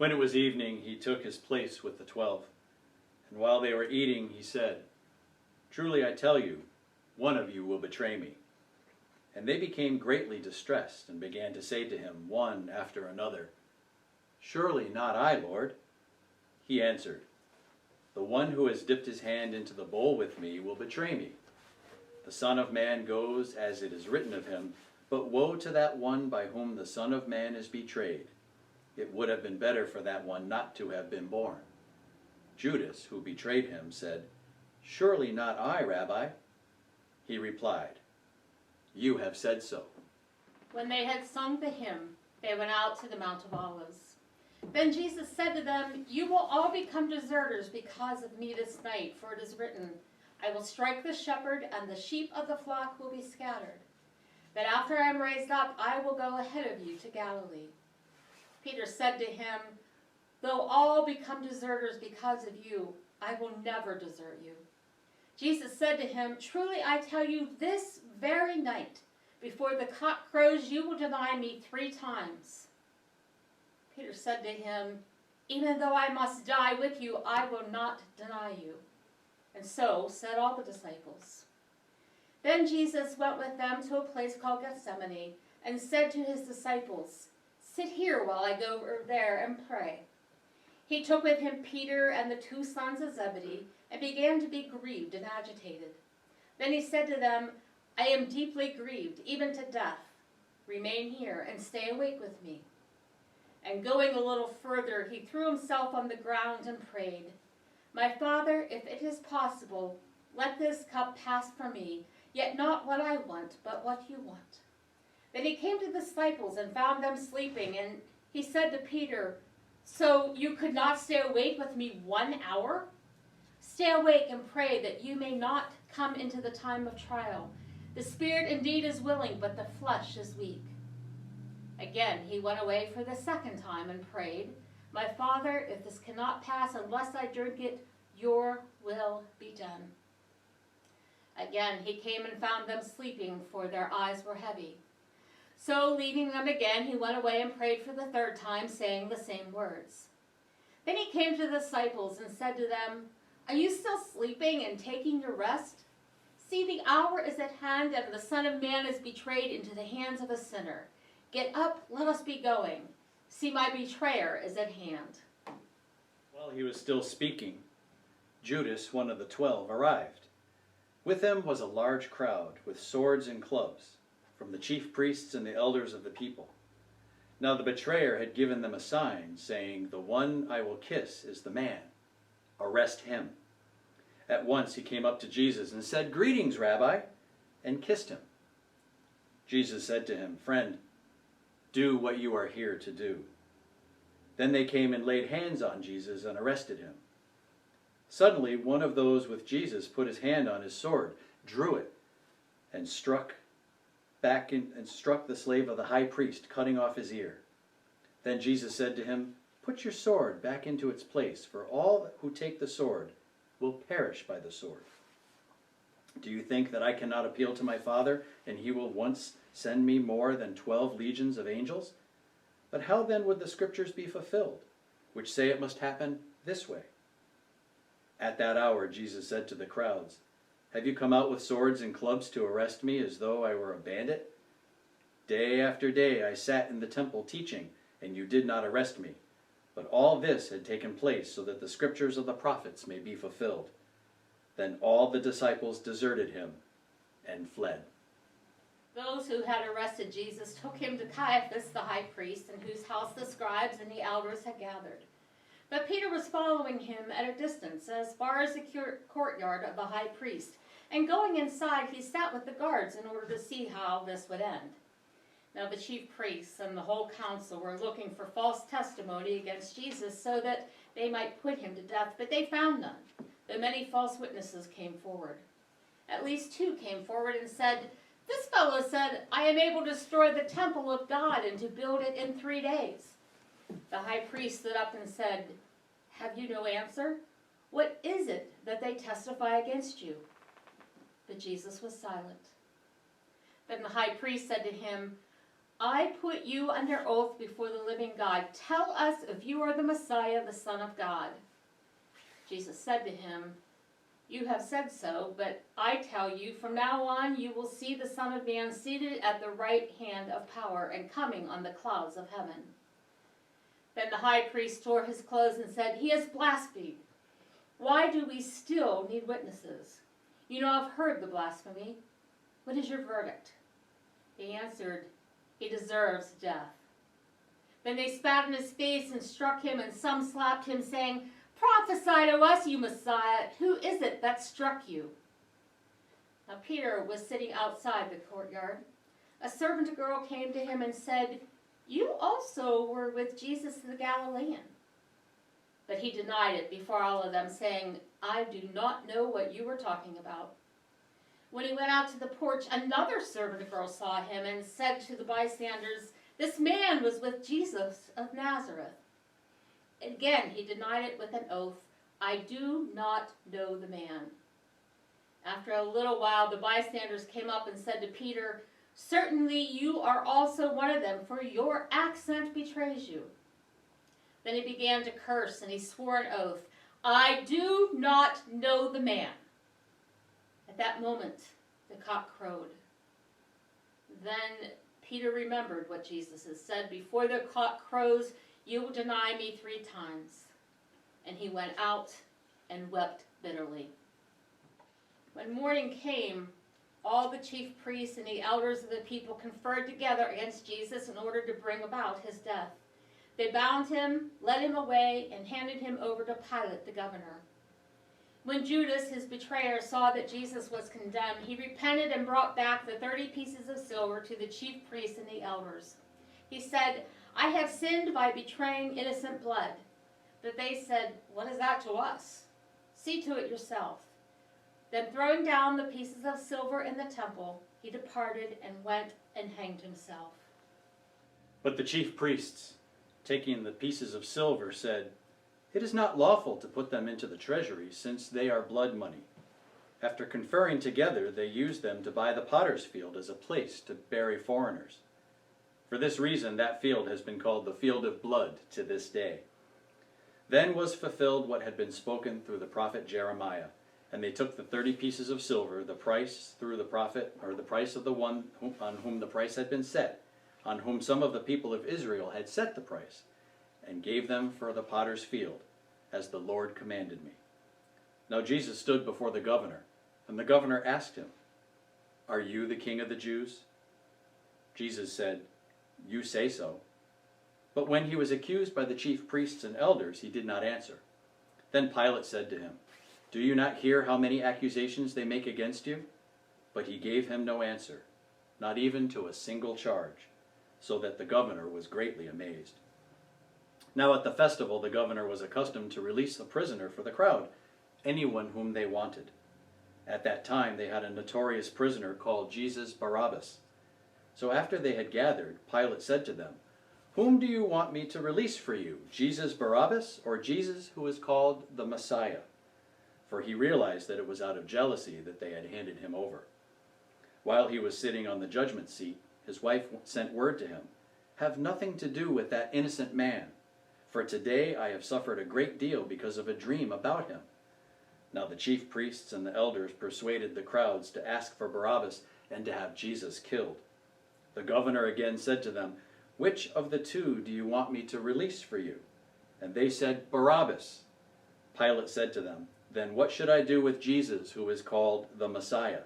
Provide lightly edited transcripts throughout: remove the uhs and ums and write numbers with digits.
When it was evening, he took his place with the 12. And while they were eating, he said, "Truly I tell you, one of you will betray me." And they became greatly distressed and began to say to him, one after another, "Surely not I, Lord." He answered, "The one who has dipped his hand into the bowl with me will betray me. The Son of Man goes as it is written of him, but woe to that one by whom the Son of Man is betrayed. It would have been better for that one not to have been born." Judas, who betrayed him, said, "Surely not I, Rabbi." He replied, "You have said so." When they had sung the hymn, they went out to the Mount of Olives. Then Jesus said to them, "You will all become deserters because of me this night, for it is written, 'I will strike the shepherd, and the sheep of the flock will be scattered.' But after I am raised up, I will go ahead of you to Galilee." Peter said to him, "Though all become deserters because of you, I will never desert you." Jesus said to him, "Truly I tell you, this very night, before the cock crows, you will deny me 3 times. Peter said to him, "Even though I must die with you, I will not deny you." And so said all the disciples. Then Jesus went with them to a place called Gethsemane, and said to his disciples, "Sit here while I go over there and pray." He took with him Peter and the 2 sons of Zebedee, and began to be grieved and agitated. Then he said to them, "I am deeply grieved, even to death. Remain here and stay awake with me." And going a little further, he threw himself on the ground and prayed, "My Father, if it is possible, let this cup pass from me, yet not what I want, but what you want." Then he came to the disciples and found them sleeping, and he said to Peter, "So you could not stay awake with me 1 hour? Stay awake and pray that you may not come into the time of trial. The spirit indeed is willing, but the flesh is weak." Again he went away for the 2nd time and prayed, "My Father, if this cannot pass unless I drink it, your will be done." Again he came and found them sleeping, for their eyes were heavy. So leaving them again, he went away and prayed for the 3rd time, saying the same words. Then he came to the disciples and said to them, "Are you still sleeping and taking your rest? See, the hour is at hand, and the Son of Man is betrayed into the hands of a sinner. Get up, let us be going. See, my betrayer is at hand." While he was still speaking, Judas, one of the 12, arrived. With him was a large crowd, with swords and clubs, from the chief priests and the elders of the people. Now the betrayer had given them a sign, saying, "The one I will kiss is the man. Arrest him." At once he came up to Jesus and said, "Greetings, Rabbi," and kissed him. Jesus said to him, "Friend, do what you are here to do." Then they came and laid hands on Jesus and arrested him. Suddenly one of those with Jesus put his hand on his sword, drew it, and struck the slave of the high priest, cutting off his ear. Then Jesus said to him, "Put your sword back into its place, for all who take the sword will perish by the sword. Do you think that I cannot appeal to my Father, and he will once send me more than 12 legions of angels? But how then would the scriptures be fulfilled, which say it must happen this way?" At that hour Jesus said to the crowds, "Have you come out with swords and clubs to arrest me as though I were a bandit? Day after day I sat in the temple teaching, and you did not arrest me. But all this had taken place so that the scriptures of the prophets may be fulfilled." Then all the disciples deserted him and fled. Those who had arrested Jesus took him to Caiaphas, the high priest, in whose house the scribes and the elders had gathered. But Peter was following him at a distance, as far as the courtyard of the high priest, and going inside he sat with the guards in order to see how this would end. Now the chief priests and the whole council were looking for false testimony against Jesus so that they might put him to death, but they found none, though many false witnesses came forward. At least 2 came forward and said, "This fellow said, 'I am able to destroy the temple of God and to build it in 3 days.'" The high priest stood up and said, "Have you no answer? What is it that they testify against you?" But Jesus was silent. Then the high priest said to him, I put you under oath before the living God. Tell us if you are the Messiah, the Son of God. Jesus said to him, you have said so, but I tell you, from now on you will see the Son of Man seated at the right hand of power and coming on the clouds of heaven. Then the high priest tore his clothes and said, he has blasphemed. Why do we still need witnesses? You know, I've heard the blasphemy. What is your verdict? He answered, he deserves death. Then they spat in his face and struck him, and some slapped him, saying, prophesy to us, you Messiah. Who is it that struck you? Now Peter was sitting outside the courtyard. A servant girl came to him and said, you also were with Jesus the Galilean. But he denied it before all of them, saying, I do not know what you were talking about. When he went out to the porch, another servant girl saw him and said to the bystanders, this man was with Jesus of Nazareth. Again, he denied it with an oath, I do not know the man. After a little while, the bystanders came up and said to Peter, certainly you are also one of them, for your accent betrays you. Then he began to curse, and he swore an oath, I do not know the man. At that moment, the cock crowed. Then Peter remembered what Jesus had said, before the cock crows, you will deny me 3 times. And he went out and wept bitterly. When morning came, all the chief priests and the elders of the people conferred together against Jesus in order to bring about his death. They bound him, led him away, and handed him over to Pilate the governor. When Judas, his betrayer, saw that Jesus was condemned, he repented and brought back the 30 pieces of silver to the chief priests and the elders. He said, I have sinned by betraying innocent blood. But they said, what is that to us? See to it yourself. Then throwing down the pieces of silver in the temple, he departed and went and hanged himself. But the chief priests, taking the pieces of silver, said, it is not lawful to put them into the treasury, since they are blood money. After conferring together, they used them to buy the potter's field as a place to bury foreigners. For this reason, that field has been called the field of blood to this day. Then was fulfilled what had been spoken through the prophet Jeremiah. And they took the 30 pieces of silver, the price through the prophet, or the price of the one on whom the price had been set, on whom some of the people of Israel had set the price, and gave them for the potter's field, as the Lord commanded me. Now Jesus stood before the governor, and the governor asked him, are you the king of the Jews? Jesus said, you say so. But when he was accused by the chief priests and elders, he did not answer. Then Pilate said to him, do you not hear how many accusations they make against you? But he gave him no answer, not even to a single charge, so that the governor was greatly amazed. Now at the festival the governor was accustomed to release a prisoner for the crowd, anyone whom they wanted. At that time they had a notorious prisoner called Jesus Barabbas. So after they had gathered, Pilate said to them, whom do you want me to release for you, Jesus Barabbas or Jesus who is called the Messiah? For he realized that it was out of jealousy that they had handed him over. While he was sitting on the judgment seat, his wife sent word to him, have nothing to do with that innocent man, for today I have suffered a great deal because of a dream about him. Now the chief priests and the elders persuaded the crowds to ask for Barabbas and to have Jesus killed. The governor again said to them, which of the 2 do you want me to release for you? And they said, Barabbas. Pilate said to them, then what should I do with Jesus, who is called the Messiah?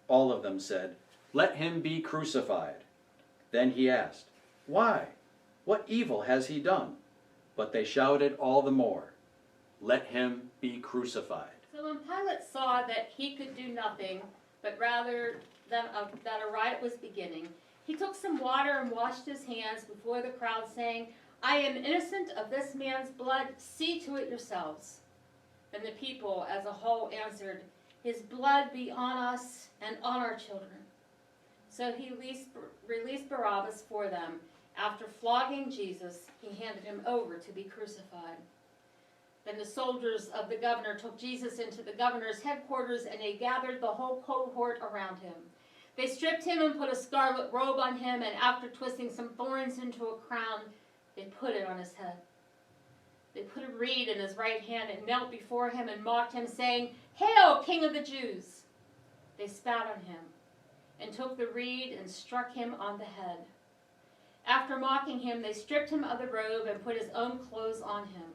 All of them said, let him be crucified. Then he asked, why? What evil has he done? But they shouted all the more, let him be crucified. So when Pilate saw that he could do nothing, but rather that a riot was beginning, he took some water and washed his hands before the crowd, saying, I am innocent of this man's blood, see to it yourselves. Then the people as a whole answered, his blood be on us and on our children. So he released Barabbas for them. After flogging Jesus, he handed him over to be crucified. Then the soldiers of the governor took Jesus into the governor's headquarters, and they gathered the whole cohort around him. They stripped him and put a scarlet robe on him, and after twisting some thorns into a crown, they put it on his head. They put a reed in his right hand and knelt before him and mocked him, saying, "Hail, King of the Jews!" They spat on him and took the reed and struck him on the head. After mocking him, they stripped him of the robe and put his own clothes on him.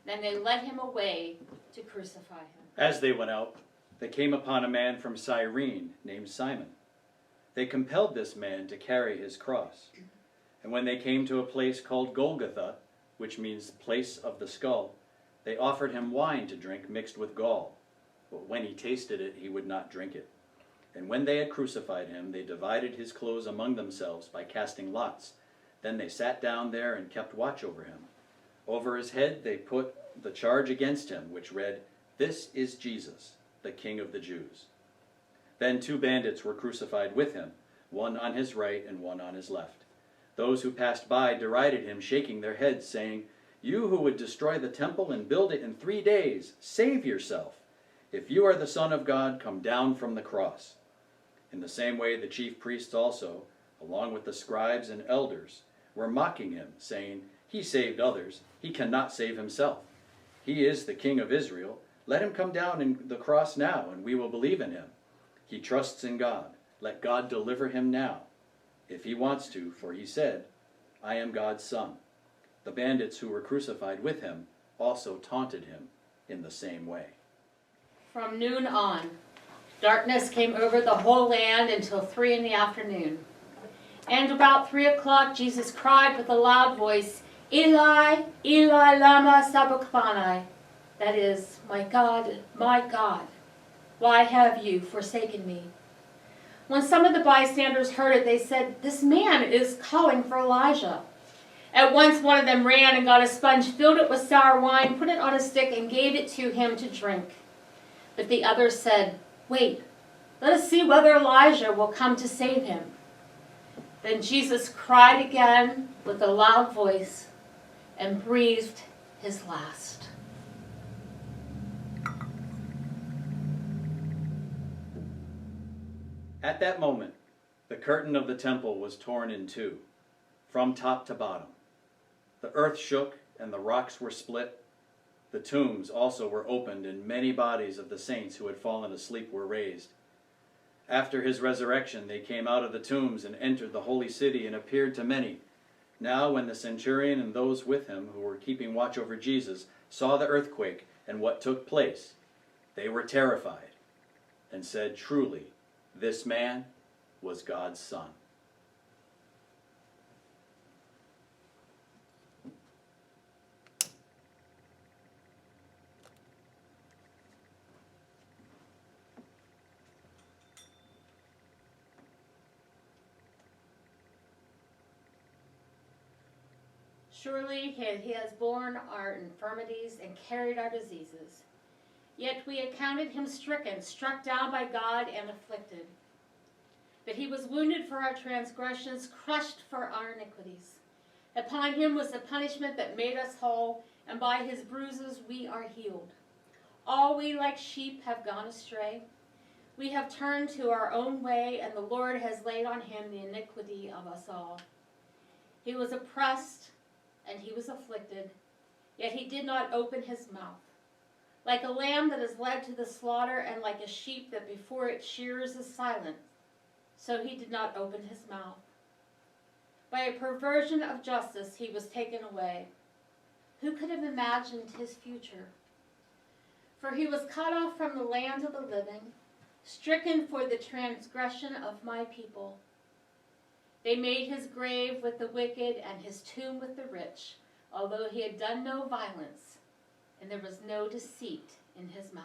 Then they led him away to crucify him. As they went out, they came upon a man from Cyrene named Simon. They compelled this man to carry his cross. And when they came to a place called Golgotha, which means place of the skull, they offered him wine to drink mixed with gall. But when he tasted it, he would not drink it. And when they had crucified him, they divided his clothes among themselves by casting lots. Then they sat down there and kept watch over him. Over his head they put the charge against him, which read, "This is Jesus, the King of the Jews." Then 2 bandits were crucified with him, one on his right and one on his left. Those who passed by derided him, shaking their heads, saying, "You who would destroy the temple and build it in 3 days, save yourself. If you are the Son of God, come down from the cross." In the same way the chief priests also, along with the scribes and elders, were mocking him, saying, "He saved others, he cannot save himself. He is the King of Israel. Let him come down in the cross now, and we will believe in him. He trusts in God. Let God deliver him now, if he wants to, for he said, 'I am God's son.'" The bandits who were crucified with him also taunted him in the same way. From noon on, darkness came over the whole land until 3 in the afternoon. And about 3 o'clock, Jesus cried with a loud voice, "Eli, Eli, lama sabachthani?" That is, my God, why have you forsaken me?" When some of the bystanders heard it, they said, "This man is calling for Elijah." At once one of them ran and got a sponge, filled it with sour wine, put it on a stick, and gave it to him to drink. But the others said, "Wait, let us see whether Elijah will come to save him." Then Jesus cried again with a loud voice and breathed his last. At that moment, the curtain of the temple was torn in two, from top to bottom. The earth shook and the rocks were split. The tombs also were opened, and many bodies of the saints who had fallen asleep were raised. After his resurrection, they came out of the tombs and entered the holy city and appeared to many. Now when the centurion and those with him who were keeping watch over Jesus saw the earthquake and what took place, they were terrified and said, "Truly, this man was God's son." Surely he has borne our infirmities and carried our diseases. Yet we accounted him stricken, struck down by God, and afflicted. But he was wounded for our transgressions, crushed for our iniquities. Upon him was the punishment that made us whole, and by his bruises we are healed. All we like sheep have gone astray. We have turned to our own way, and the Lord has laid on him the iniquity of us all. He was oppressed and he was afflicted, yet he did not open his mouth. Like a lamb that is led to the slaughter, and like a sheep that before its shearers is silent, so he did not open his mouth. By a perversion of justice he was taken away. Who could have imagined his future? For he was cut off from the land of the living, stricken for the transgression of my people. They made his grave with the wicked and his tomb with the rich, although he had done no violence, and there was no deceit in his mouth.